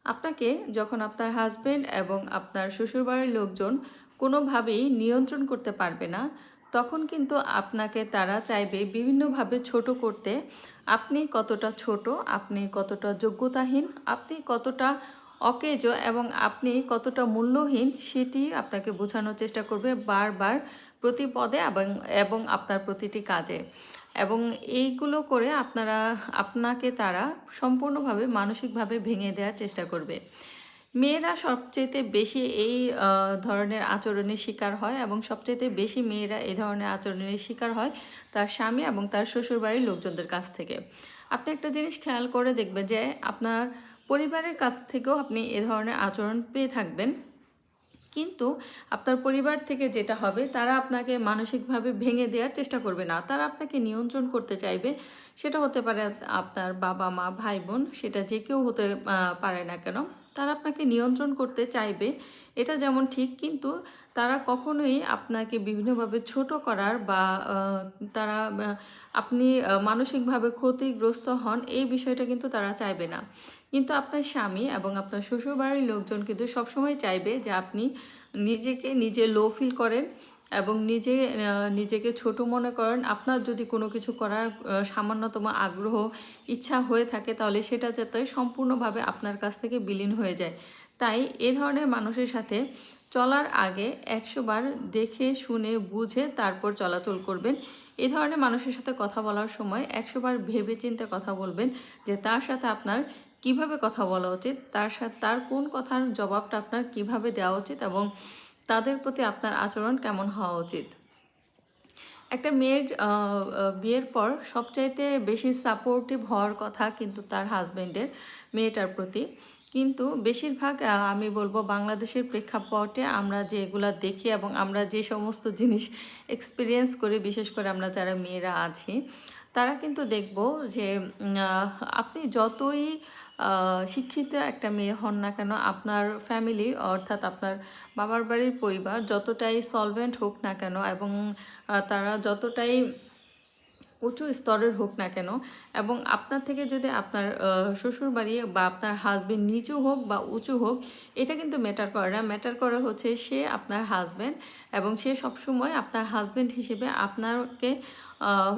আপনাকে যখন আপনার হাজবেন্ড এবং আপনার শ্বশুরবাড়ির লোকজন কোনোভাবেই নিয়ন্ত্রণ করতে পারবে না, তখন কিন্তু আপনাকে তারা চাইবে বিভিন্নভাবে ছোট করতে। আপনি কতটা ছোট, আপনি কতটা যোগ্যতাহীন, আপনি কতটা অকেজো এবং আপনি কতটা মূল্যহীন সেটি আপনাকে বোঝানোর চেষ্টা করবে বারবার, প্রতি পদে এবং এবং আপনার প্রতিটি কাজে। এবং এইগুলো করে আপনাকে তারা সম্পূর্ণভাবে মানসিকভাবে ভেঙে দেওয়ার চেষ্টা করবে। মেয়েরা সবচাইতে বেশি এই ধরনের আচরণের শিকার হয় এবং সবচাইতে বেশি মেয়েরা এই ধরনের আচরণের শিকার হয় তার স্বামী এবং তার শ্বশুরবাড়ির লোকজনদের কাছ থেকে। আপনি একটা জিনিস খেয়াল করে দেখবেন যে আপনার পরিবারের কাছ থেকেও আপনি এ ধরনের আচরণ পেয়ে থাকবেন, কিন্তু আপনার পরিবার থেকে যেটা হবে, তারা আপনাকে মানসিকভাবে ভেঙে দেওয়ার চেষ্টা করবে না, তারা আপনাকে নিয়ন্ত্রণ করতে চাইবে। সেটা হতে পারে আপনার বাবা মা ভাই বোন, সেটা যে কেউ হতে পারে না কেন, তারা আপনাকে নিয়ন্ত্রণ করতে চাইবে, এটা যেমন ঠিক। কিন্তু তারা কখনোই আপনাকে বিভিন্নভাবে ছোট করার বা তারা আপনি মানসিকভাবে ক্ষতিগ্রস্ত হন এই বিষয়টা কিন্তু তারা চাইবে না। কিন্তু আপনার স্বামী এবং আপনার শ্বশুরবাড়ির লোকজন কিন্তু সবসময় চাইবে যে আপনি নিজে লো ফিল করেন এবং নিজেকে ছোট মনে করেন। আপনার যদি কোনো কিছু করার সামান্যতম আগ্রহ ইচ্ছা হয়ে থাকে, তাহলে সেটা যাতে সম্পূর্ণভাবে আপনার কাছ থেকে বিলীন হয়ে যায়। তাই এ ধরনের মানুষের সাথে চলার আগে 100 বার দেখে শুনে বুঝে তারপর চলাচল করবেন। এ ধরনের মানুষের সাথে কথা বলার সময় 100 বার ভেবে চিন্তে কথা বলবেন যে তার সাথে আপনার কিভাবে কথা বলা উচিত, তার কোন কথার জবাবটা আপনার কিভাবে দেওয়া উচিত এবং তাদের প্রতি আপনার আচরণ কেমন হওয়া উচিত। একটা মেয়ের বিয়ের পর সবচাইতে বেশি সাপোর্টিভ হওয়ার কথা কিন্তু তার হাজবেন্ডের মেয়েটার প্রতি। কিন্তু বেশিরভাগ আমি বলবো বাংলাদেশের প্রেক্ষাপটে আমরা যেগুলা দেখি এবং আমরা যে সমস্ত জিনিস এক্সপিরিয়েন্স করি, বিশেষ করে আমরা যারা মেয়েরা আছি, তারা কিন্তু দেখব যে আপনি যতই শিক্ষিত একটা মেয়ে হন না কেন, আপনার ফ্যামিলি অর্থাৎ আপনার বাবার বাড়ির পরিবার যতটাই সলভেন্ট হোক না কেন এবং তারা যতটাই উঁচু স্তরের হোক না কেন, এবং আপনার থেকে যদি আপনার শ্বশুরবাড়ি বা আপনার হাজবেন্ড নিচু হোক বা উঁচু হোক, এটা কিন্তু ম্যাটার করে না। ম্যাটার করে হচ্ছে সে আপনার হাজবেন্ড এবং সে সবসময় আপনার হাজবেন্ড হিসেবে আপনাকে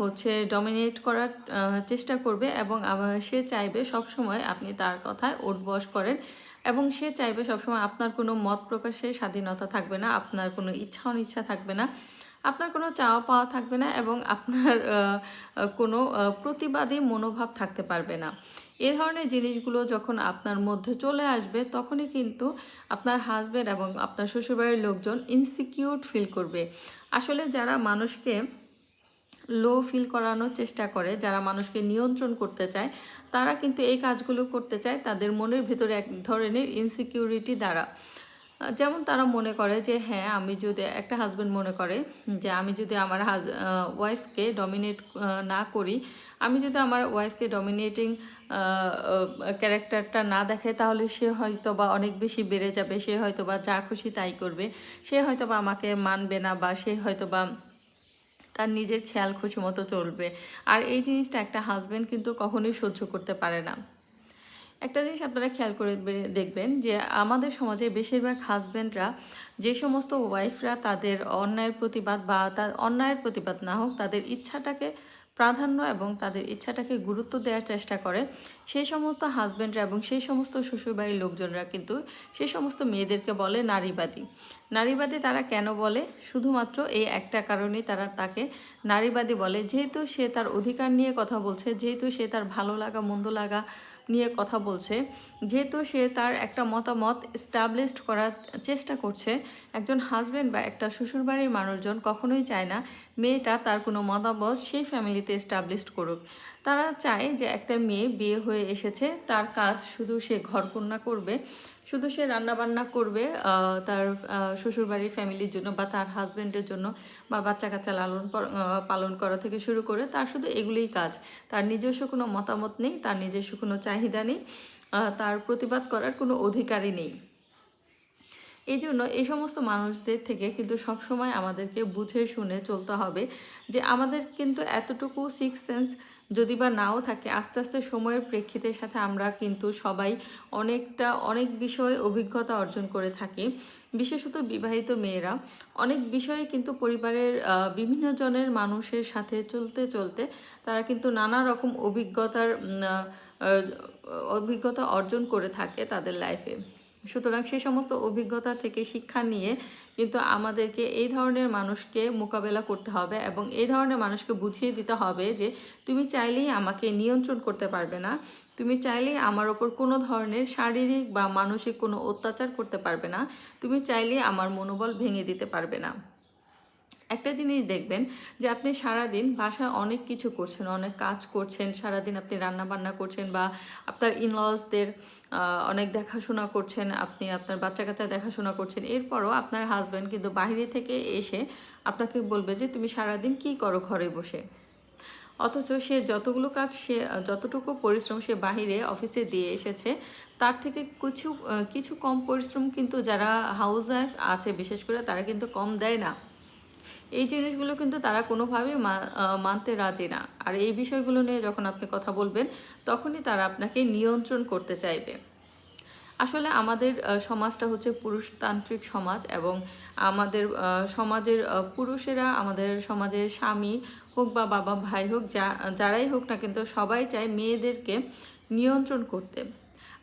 হচ্ছে ডমিনেট করার চেষ্টা করবে এবং সে চাইবে সবসময় আপনি তার কথায় উঠবস করেন এবং সে চাইবে সবসময় আপনার কোনো মত প্রকাশের স্বাধীনতা থাকবে না, আপনার কোনো ইচ্ছা অনিচ্ছা থাকবে না, আপনার কোনো চাওয়া পাওয়া থাকবে না এবং আপনার কোনো প্রতিবাদী মনোভাব থাকতে পারবে না। এ ধরনের জিনিসগুলো যখন আপনার মধ্যে চলে আসবে, তখনই কিন্তু আপনার হাজবেন্ড এবং আপনার শ্বশুরবাড়ির লোকজন ইনসিকিউর ফিল করবে। আসলে যারা মানুষকে লো ফিল করানোর চেষ্টা করে, যারা মানুষকে নিয়ন্ত্রণ করতে চায়, তারা কিন্তু এই কাজগুলো করতে চায় তাদের মনের ভেতরে এক ধরনের ইনসিকিউরিটি দ্বারা। যেমন তারা মনে করে যে হ্যাঁ, আমি যদি একটা হাজব্যান্ড মনে করে যে আমি যদি আমার ওয়াইফকে ডমিনেট না করি, আমি যদি আমার ওয়াইফকে ডমিনেটিং ক্যারেক্টারটা না দেখে, তাহলে সে হয়তো বা অনেক বেশি বেড়ে যাবে, সে হয়তো বা যা খুশি তাই করবে, সে হয়তো বা আমাকে মানবে না, বা সে হয়তো বা তার নিজের খেয়াল খুশি মতো চলবে। আর এই জিনিসটা একটা হাজব্যান্ড কিন্তু কখনোই সহ্য করতে পারে না। একটা জিনিস আপনারা খেয়াল করে দেখবেন যে আমাদের সমাজে বেশিরভাগ হাজব্যান্ডরা, যে সমস্ত ওয়াইফরা তাদের অন্যায়ের প্রতিবাদ বা তার অন্যায়ের প্রতিবাদ না হোক, তাদের ইচ্ছাটাকে প্রাধান্য এবং তাদের ইচ্ছাটাকে গুরুত্ব দেওয়ার চেষ্টা করে, সেই সমস্ত হাজব্যান্ডরা এবং সেই সমস্ত শ্বশুরবাড়ির লোকজনরা কিন্তু সেই সমস্ত মেয়েদেরকে বলে নারীবাদী। নারীবাদী তারা কেন বলে? শুধুমাত্র এই একটা কারণেই তারা তাকে নারীবাদী বলে, যেহেতু সে তার অধিকার নিয়ে কথা বলছে, যেহেতু সে তার ভালো লাগা মন্দ লাগা নিয়ে কথা বলছে, যেহেতু সে তার একটা মতামত এস্টাবলিশড করার চেষ্টা করছে। একজন হাজব্যান্ড বা একটা শ্বশুরবাড়ির মানুষজন কখনোই চায় না মেয়েটা তার কোনো মতামত সেই ফ্যামিলিতে এস্টাবলিশড করুক। তারা চায় যে একটা মেয়ে বিয়ে হয়ে এসেছে, তার কাজ শুধু সে ঘরকন্না করবে, শুধু সে রান্নাবান্না করবে তার শ্বশুরবাড়ির ফ্যামিলির জন্য বা তার হাজব্যান্ডের জন্য, বা বাচ্চা কাচ্চা পালন করা থেকে শুরু করে তার শুধু এগুলোই কাজ। তার নিজস্ব কোনো মতামত নেই, তার নিজস্ব কোনো চাহিদা নেই, তার প্রতিবাদ করার কোনো অধিকারই নেই। এই জন্য এই সমস্ত মানুষদের থেকে কিন্তু সবসময় আমাদেরকে বুঝে শুনে চলতে হবে যে আমাদের কিন্তু এতটুকু সিক্স সেন্স যদি বা নাও থাকে, আস্তে আস্তে সময়ের প্রেক্ষিতের সাথে আমরা কিন্তু সবাই অনেক বিষয়ে অভিজ্ঞতা অর্জন করে থাকি। বিশেষত বিবাহিত মেয়েরা অনেক বিষয়ে কিন্তু পরিবারের বিভিন্ন জনের মানুষের সাথে চলতে চলতে তারা কিন্তু নানা রকম অভিজ্ঞতা অর্জন করে থাকে তাদের লাইফে। সুতরাং সেই সমস্ত অভিজ্ঞতা থেকে শিক্ষা নিয়ে কিন্তু আমাদেরকে এই ধরনের মানুষকে মোকাবেলা করতে হবে এবং এই ধরনের মানুষকে বুঝিয়ে দিতে হবে যে তুমি চাইলেই আমাকে নিয়ন্ত্রণ করতে পারবে না, তুমি চাইলেই আমার ওপর কোনো ধরনের শারীরিক বা মানসিক কোনো অত্যাচার করতে পারবে না, তুমি চাইলেই আমার মনোবল ভেঙে দিতে পারবে না। একটা জিনিস দেখবেন যে আপনি সারাদিন বাসায় অনেক কিছু করছেন, অনেক কাজ করছেন, সারাদিন আপনি রান্না বান্না করছেন বা আপনার ইনলসদের অনেক দেখাশোনা করছেন, আপনি আপনার বাচ্চা কাচ্চা দেখাশোনা করছেন, এরপরও আপনার হাজব্যান্ড কিন্তু বাইরে থেকে এসে আপনাকে বলবে যে তুমি সারাদিন কি করো ঘরে বসে। অথচ সে যতগুলো কাজ, সে যতটুকু পরিশ্রম সে বাহিরে অফিসে দিয়ে এসেছে তার থেকে কিছু কম পরিশ্রম কিন্তু যারা হাউস ওয়াইফ আছে বিশেষ করে তারা কিন্তু কম দেয় না। এই জিনিসগুলো কিন্তু তারা কোনোভাবেই মানতে রাজি না। আর এই বিষয়গুলো নিয়ে যখন আপনি কথা বলবেন তখনই তারা আপনাকে নিয়ন্ত্রণ করতে চাইবে। আসলে আমাদের সমাজটা হচ্ছে পুরুষতান্ত্রিক সমাজ এবং আমাদের সমাজের পুরুষেরা, আমাদের সমাজের স্বামী হোক বা বাবা ভাই হোক, যারাই হোক না কিন্তু সবাই চায় মেয়েদেরকে নিয়ন্ত্রণ করতে।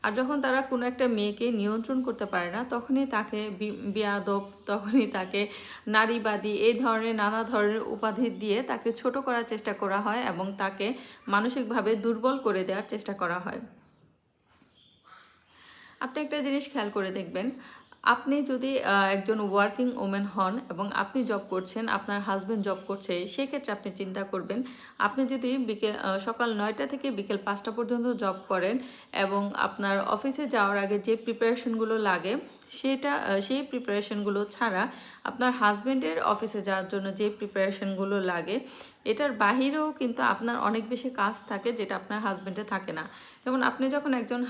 আর যখন তারা কোনো একটা মেয়েকে নিয়ন্ত্রণ করতে পারে না তখনই তাকে বেয়াদব, তখনই তাকে নারীবাদী, এই ধরনের নানা ধরনের উপাধি দিয়ে তাকে ছোট করার চেষ্টা করা হয় এবং তাকে মানসিকভাবে দুর্বল করে দেওয়ার চেষ্টা করা হয়। আপনি একটা জিনিস খেয়াল করে দেখবেন, আপনি যদি একজন ওয়ার্কিং ওমেন হন এবং আপনি জব করছেন, আপনার হাজব্যান্ড জব করছে, সেক্ষেত্রে আপনি চিন্তা করবেন, আপনি যদি সকাল 9টা থেকে বিকেল 5টা পর্যন্ত জব করেন এবং আপনার অফিসে যাওয়ার আগে যে প্রিপারেশনগুলো লাগে সেই প্রিপারেশনগুলো ছাড়া আপনার হাজব্যান্ডের অফিসে যাওয়ার জন্য যে প্রিপারেশনগুলো লাগে এটার বাহিরেও কিন্তু আপনার অনেক বেশি কাজ থাকে যেটা আপনার হাজব্যান্ডে থাকে না। যেমন আপনি যখন একজন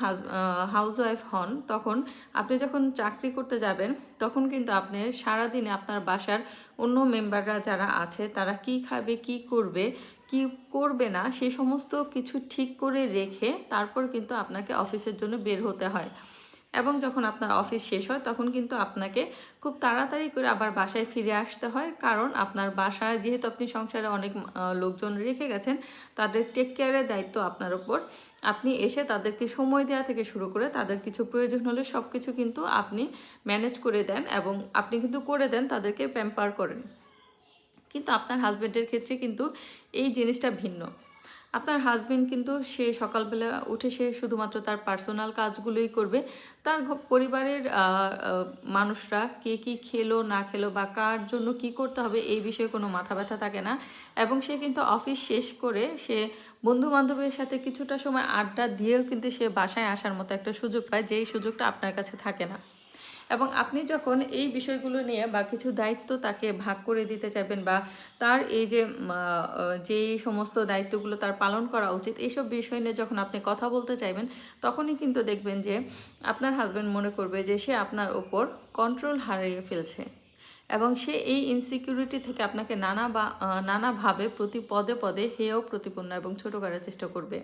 হাউস ওয়াইফ হন, তখন আপনি যখন চাকরি করতে যাবেন তখন কিন্তু আপনি সারাদিনে আপনার বাসার অন্য মেম্বাররা যারা আছে তারা কি খাবে, কি করবে, কি করবে না, সেই সমস্ত কিছু ঠিক করে রেখে তারপর কিন্তু আপনাকে অফিসের জন্য বের হতে হয়। এবং যখন আপনার অফিস শেষ হয় তখন কিন্তু আপনাকে খুব তাড়াতাড়ি করে আবার বাসায় ফিরে আসতে হয়, কারণ আপনার বাসায় যেহেতু আপনি সংসারে অনেক লোকজন রেখে গেছেন, তাদের টেক কেয়ারের দায়িত্ব আপনার উপর। আপনি এসে তাদেরকে সময় দেওয়া থেকে শুরু করে তাদের কিছু প্রয়োজন হলে সব কিছু কিন্তু আপনি ম্যানেজ করে দেন এবং আপনি কিন্তু করে দেন, তাদেরকে প্যাম্পার করেন। কিন্তু আপনার হাজব্যান্ডের ক্ষেত্রে কিন্তু এই জিনিসটা ভিন্ন। আপনার হাজবেন্ড কিন্তু সে সকালবেলা উঠে সে শুধুমাত্র তার পার্সোনাল কাজগুলোই করবে, তার পরিবারের মানুষরা কে কী খেলো না খেলো বা কার জন্য কি করতে হবে এই বিষয়ে কোনো মাথা ব্যথা থাকে না। এবং সে কিন্তু অফিস শেষ করে সে বন্ধু বান্ধবের সাথে কিছুটা সময় আড্ডা দিয়েও কিন্তু সে বাসায় আসার মতো একটা সুযোগ পায়, যেই সুযোগটা আপনার কাছে থাকে না। এবং আপনি যখন এই বিষয়গুলো নিয়ে বা কিছু দায়িত্ব তাকে ভাগ করে দিতে চাইবেন বা তার এই যে সমস্ত দায়িত্বগুলো তার পালন করা উচিত, এইসব বিষয় নিয়ে যখন আপনি কথা বলতে চাইবেন তখনই কিন্তু দেখবেন যে আপনার হাজব্যান্ড মনে করবে যে সে আপনার ওপর কন্ট্রোল হারিয়ে ফেলছে এবং সে এই ইনসিকিউরিটি থেকে আপনাকে নানাভাবে প্রতি পদে পদে হেয় প্রতিপন্ন এবং ছোট করার চেষ্টা করবে।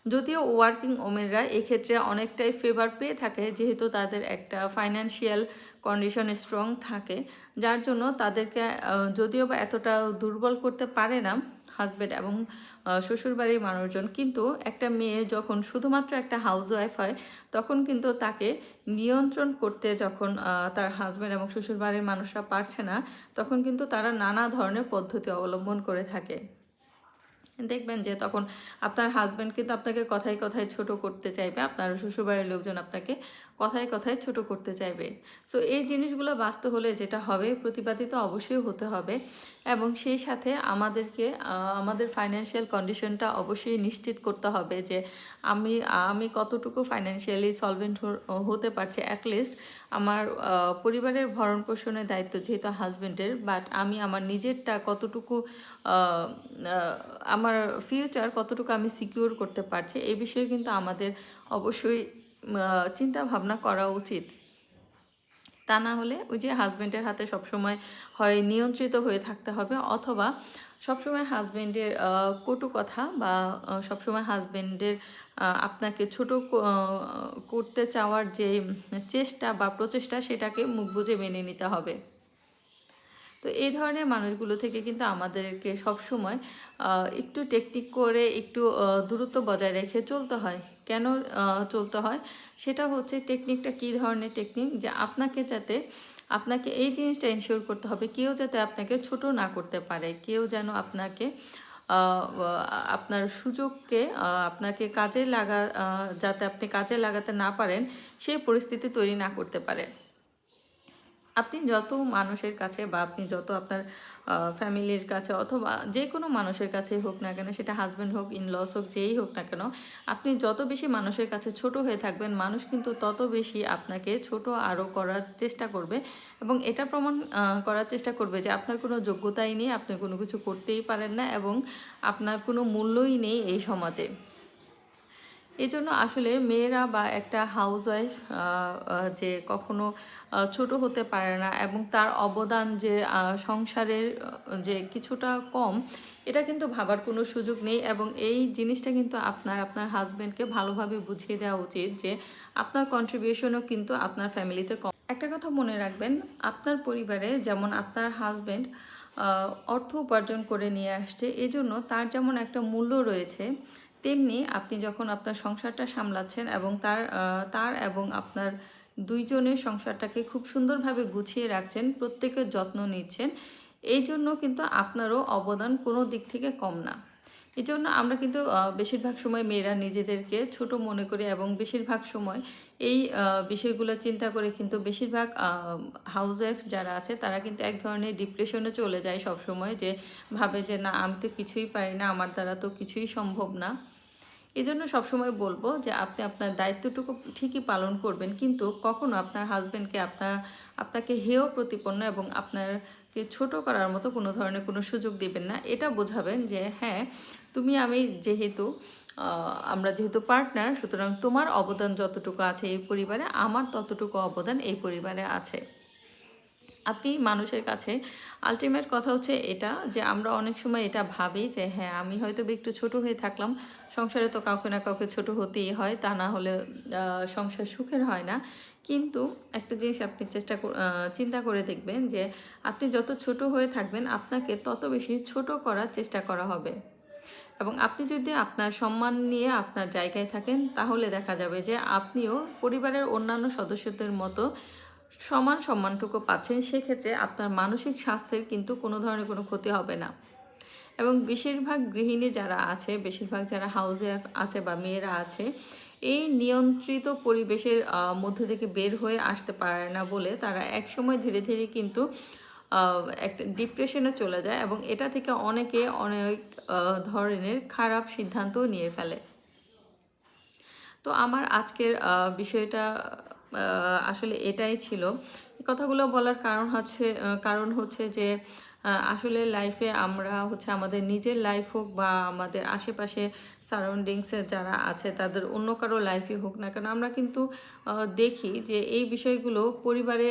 যদিও ওয়ার্কিং ওমেনরা এক্ষেত্রে অনেকটাই ফেভার পেয়ে থাকে, যেহেতু তাদের একটা ফাইন্যান্সিয়াল কন্ডিশন স্ট্রং থাকে, যার জন্য তাদেরকে যদিও বা এতটা দুর্বল করতে পারে না হাজব্যান্ড এবং শ্বশুরবাড়ির মানুষজন, কিন্তু একটা মেয়ে যখন শুধুমাত্র একটা হাউস ওয়াইফ হয় তখন কিন্তু তাকে নিয়ন্ত্রণ করতে যখন তার হাজব্যান্ড এবং শ্বশুরবাড়ির মানুষরা পারছে না, তখন কিন্তু তারা নানা ধরনের পদ্ধতি অবলম্বন করে থাকে। দেখবেন যে তখন আপনার হাজব্যান্ড কিন্তু আপনাকে কথায় কথায় ছোট করতে চাইবে, আপনার শ্বশুরবাড়ির লোকজন আপনাকে কথায় কথায় ছোট করতে চাইবে। সো এই জিনিসগুলো বাঁচতে হলে যেটা হবে, প্রতিবাদী তো অবশ্যই হতে হবে এবং সেই সাথে আমাদেরকে আমাদের ফাইন্যান্সিয়াল কন্ডিশনটা অবশ্যই নিশ্চিত করতে হবে যে আমি কতটুকু ফাইন্যান্সিয়ালি সলভেন্ট হতে পারছি। অ্যাটলিস্ট আমার পরিবারের ভরণ পোষণের দায়িত্ব যেহেতু হাজব্যান্ডের, বাট আমি আমার নিজেরটা কতটুকু আমার ফিউচার কতটুকু আমি সিকিউর করতে পারছি, এই বিষয়ে কিন্তু আমাদের অবশ্যই চিন্তা ভাবনা করা উচিত। তা না হলে ওই যে হাজব্যান্ডের হাতে সবসময় হয় নিয়ন্ত্রিত হয়ে থাকতে হবে, অথবা সবসময় হাজব্যান্ডের কটু কথা বা সবসময় হাজব্যান্ডের আপনাকে ছোট করতে চাওয়ার যে চেষ্টা বা প্রচেষ্টা, সেটাকে মুখ বুজে মেনে নিতে হবে। তো এই ধরনের মানুষগুলো থেকে কিন্তু আমাদেরকে সবসময় একটু টেকনিক করে একটু দূরত্ব বজায় রেখে চলতে হয়। কেন চলতে হয়? সেটা হচ্ছে টেকনিকটা কী ধরনের টেকনিক, যে আপনাকে এই জিনিসটা এনশিওর করতে হবে কেউ যাতে আপনাকে ছোট না করতে পারে, কেউ যেন আপনাকে আপনার সুযোগকে আপনাকে যাতে আপনি কাজে লাগাতে না পারেন সেই পরিস্থিতি তৈরি না করতে পারে। আপনি যত মানুষের কাছে বা আপনি যত আপনার ফ্যামিলির কাছে অথবা যে কোনো মানুষের কাছেই হোক না কেন, সেটা হাজব্যান্ড হোক, ইনলস হোক, যেই হোক না কেন, আপনি যত বেশি মানুষের কাছে ছোট হয়ে থাকবেন, মানুষ কিন্তু তত বেশি আপনাকে ছোট আরও করার চেষ্টা করবে এবং এটা প্রমাণ করার চেষ্টা করবে যে আপনার কোনো যোগ্যতাই নেই, আপনি কোনো কিছু করতেই পারেন না এবং আপনার কোনো মূল্যই নেই এই সমাজে। এই জন্য আসলে মেয়েরা বা একটা হাউসওয়াইফ যে কখনো ছোট হতে পারে না এবং তার অবদান যে সংসারের যে কিছুটা কম, এটা কিন্তু ভাবার কোনো সুযোগ নেই এবং এই জিনিসটা কিন্তু আপনার হাজব্যান্ডকে ভালোভাবে বুঝিয়ে দেওয়া উচিত যে আপনার কন্ট্রিবিউশনও কিন্তু আপনার ফ্যামিলিতে কম। একটা কথা মনে রাখবেন, আপনার পরিবারে যেমন আপনার হাজব্যান্ড অর্থ উপার্জন করে নিয়ে আসছে, এজন্য তার যেমন একটা মূল্য রয়েছে, তেমনি আপনি যখন আপনার সংসারটা সামলাচ্ছেন এবং তার এবং আপনার দুইজনের সংসারটাকে খুব সুন্দরভাবে গুছিয়ে রাখছেন, প্রত্যেকের যত্ন নিচ্ছেন, এই জন্য কিন্তু আপনারও অবদান কোনো দিক থেকে কম না। এই জন্য আমরা কিন্তু বেশিরভাগ সময় মেয়েরা নিজেদেরকে ছোট মনে করি এবং বেশিরভাগ সময় এই বিষয়গুলো চিন্তা করে কিন্তু বেশিরভাগ হাউসওয়াইফ যারা আছে তারা কিন্তু এক ধরনের ডিপ্রেশনে চলে যায় সব সময়, যে ভাবে যে না, আমি তো কিছুই পারি না, আমার দ্বারা তো কিছুই সম্ভব না। এই জন্য সবসময় বলবো যে আপনি আপনার দায়িত্বটুকু ঠিকই পালন করবেন, কিন্তু কখনো আপনার হাজব্যান্ডকে আপনাকে হেয় প্রতিপন্ন এবং আপনাকে ছোট করার মতো কোনো ধরনের কোনো সুযোগ দিবেন না। এটা বোঝাবেন যে হ্যাঁ, আমি আমরা যেহেতু পার্টনার, সুতরাং তোমার অবদান যতটুকু আছে এই পরিবারে, আমার ততটুকু অবদান এই পরিবারে আছে। আপনি মানুষের কাছে আলটিমেট কথা হচ্ছে এটা, যে আমরা অনেক সময় এটা ভাবি যে হ্যাঁ, আমি হয়তো একটু ছোট হয়ে থাকলাম, সংসারে তো কাউকে না কাউকে ছোট হতেই হয়, তা না হলে সংসার সুখের হয় না। কিন্তু একটা জিনিস আপনি চিন্তা করে দেখবেন যে আপনি যত ছোট হয়ে থাকবেন, আপনাকে তত বেশি ছোট করার চেষ্টা করা হবে। এবং আপনি যদি আপনার সম্মান নিয়ে আপনার জায়গায় থাকেন, তাহলে দেখা যাবে যে আপনিও পরিবারের অন্যান্য সদস্যদের মতো সমান সম্মানটুকু পাচ্ছেন। সেক্ষেত্রে আপনার মানসিক স্বাস্থ্যের কিন্তু কোনো ধরনের কোনো ক্ষতি হবে না। এবং বেশিরভাগ গৃহিণী যারা আছে, বেশিরভাগ যারা হাউসে আছে বা মেয়েরা আছে, এই নিয়ন্ত্রিত পরিবেশের মধ্যে থেকে বের হয়ে আসতে পারে না বলে তারা একসময় ধীরে ধীরে কিন্তু একটা ডিপ্রেশনে চলে যায় এবং এটা থেকে অনেকে অনেক ধরনের খারাপ সিদ্ধান্ত নিয়ে ফেলে। তো আমার আজকের বিষয়টা আসলে এটাই ছিল। এই কথাগুলো বলার কারণ হচ্ছে যে আসলে লাইফে আমরা আমাদের নিজের লাইফ হোক বা আমাদের আশেপাশে সারাউন্ডিংসে যারা আছে তাদের অন্য কারো লাইফে হোক না কেন, আমরা কিন্তু দেখি যে এই বিষয়গুলো পরিবারে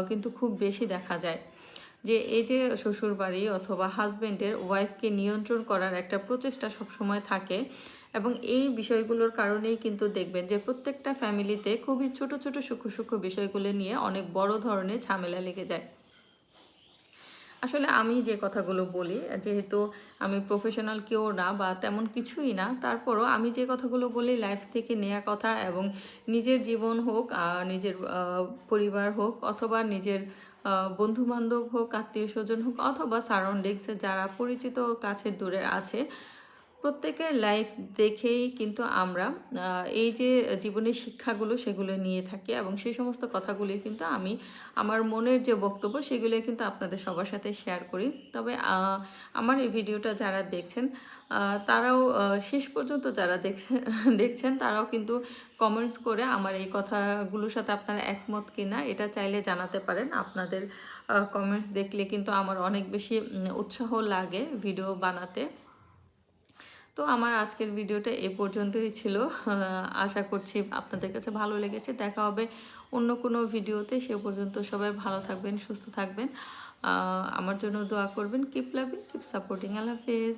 কিন্তু খুব বেশি দেখা যায়, যে এই যে শ্বশুরবাড়ি অথবা হাজব্যান্ডের ওয়াইফকে নিয়ন্ত্রণ করার একটা প্রচেষ্টা সবসময় থাকে এবং এই বিষয়গুলোর কারণেই কিন্তু দেখবেন যে প্রত্যেকটা ফ্যামিলিতে খুবই ছোট ছোট সূক্ষ্ম সূক্ষ্ম বিষয়গুলো নিয়ে অনেক বড় ধরনের ঝামেলা লেগে যায়। আসলে আমি যে কথাগুলো বলি, যেহেতু আমি প্রফেশনাল কেউ না বা তেমন কিছুই না, তারপরও আমি যে কথাগুলো বলি লাইফ থেকে নেওয়া কথা এবং নিজের জীবন হোক, নিজের পরিবার হোক, অথবা নিজের বন্ধুবান্ধব হোক, আত্মীয় স্বজন হোক, অথবা সারাউন্ডিংসে যারা পরিচিত কাছের দূরের আছে, প্রত্যেকের লাইফ দেখেই কিন্তু আমরা এই যে জীবনের শিক্ষাগুলো সেগুলো নিয়ে থাকি এবং সেই সমস্ত কথাগুলি কিন্তু আমি আমার মনের যে বক্তব্য সেগুলো কিন্তু আপনাদের সবার সাথে শেয়ার করি। তবে আমার এই ভিডিওটা যারা দেখছেন তারাও শেষ পর্যন্ত যারা দেখছেন তারাও কিন্তু কমেন্টস করে আমার এই কথাগুলোর সাথে আপনারা একমত কিনা এটা চাইলে জানাতে পারেন। আপনাদের কমেন্ট দেখলে কিন্তু আমার অনেক বেশি উৎসাহ লাগে ভিডিও বানাতে। তো আমার আজকের ভিডিওটা এ পর্যন্তই ছিল। আশা করছি আপনাদের কাছে ভালো লেগেছে। দেখা হবে অন্য কোনো ভিডিওতে। সে পর্যন্ত সবাই ভালো থাকবেন, সুস্থ থাকবেন। আমার জন্য দোয়া করবেন। Keep loving, keep supporting. আল্লাহ হাফেজ।